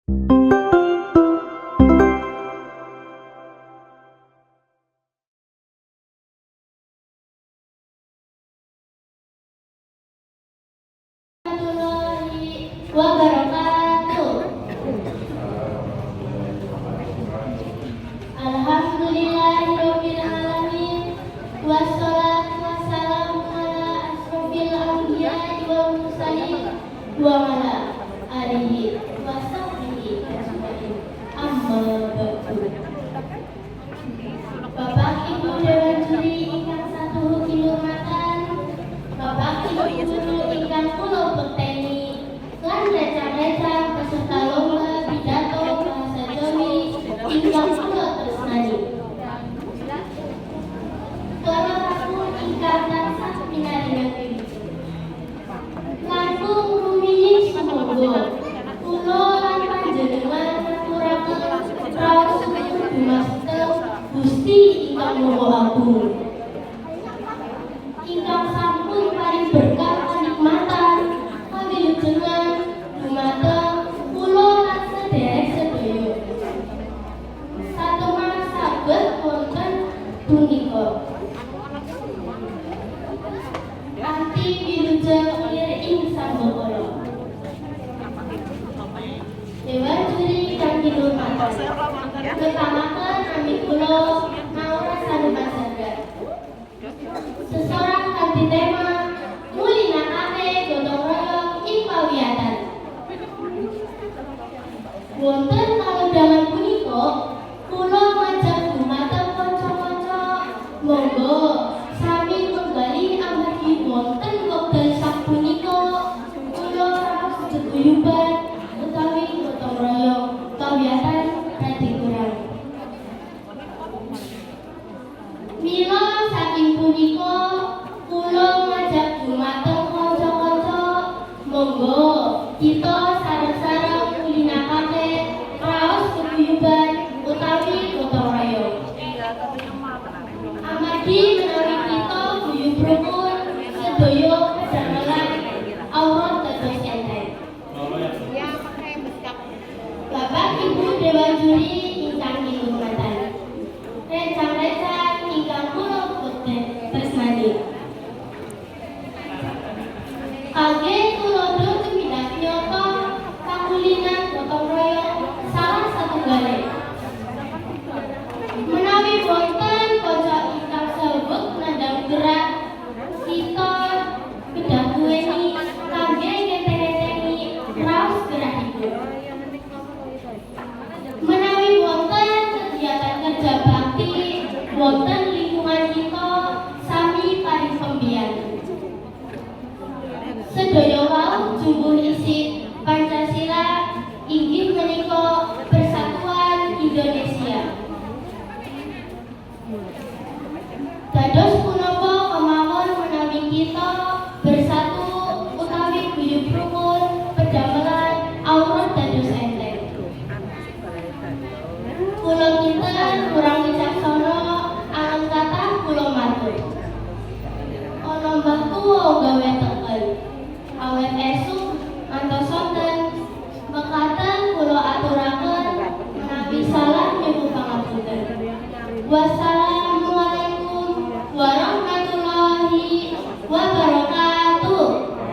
Wabarakatuh. Alhamdulillahirabbil alamin wassalatu wassalamu ala asrofil anbiya'i wal mursalin wa ala alihi wa sahbihi ajmain. Amma ba'du. Bapak Ibu Dewan Juri ingkang satu kehormatan, Bapak Ibu Guru ingkang kula bekteni lan reca-reca peserta lomba pidato bahasa Jawi ingkang kula tresnani. Kalahaipun ingkang tansah pinaringaken langkung rumiyin sumangga kula lan panjenengan ngaturaken raos dumateng Gusti ingkang Maha Agung ingkang sampun paring berkah kanikmatan kawilujengan dumateng kula lan sedherek sedaya satemah saged wonten punika kanthi wilujeng ing sambakala. Dewan Juri kang kinurmatan, ketamaken nami kula maura sanebat sadar sesorang kanthi tema mulinakake gotong royong ing pawiyatan. Wonten kalodhangan punika kula ngajak dumateng kanca-kanca monggo sami menggali amargi wonten wekdal sapunika kula raos geguyuban utawi gotong royong pawiyatan radi kurang. Mila saking punika kula ngajak dumateng kanca-kanca monggo kita sareng-sareng mulinakake raos geguyuban utawi gotong royong. Amargi menawi kita guyub rukun sedaya kedamelan aurat dados enten. Bapak Ibu Dewan Juri ingkang kinurmatan, reca-reca ingkang kula tresnani. Kangge tulodo tumindak nyata kakulinan gotong royong salah satunggalé. Menawi wonten kanca ingkang saweg nandhang gerak, kita kedah duweni kangge ngenteng-entengi raos gerakipun. Menawi wonten kegiatan kerja bakti wonten lingkungan kita sami paring pembiayaan. Sedaya wau jumbuh isi Pancasila inggih menika Persatuan Indonesia. Dados punapa kemawon menawi kita bersatu utawi guyub rukun pedamelan aurat dados enten. Kula kinten kurang wicaksana alem kathah kula matur. Ana mbah tuwa gawe tekel awet esuk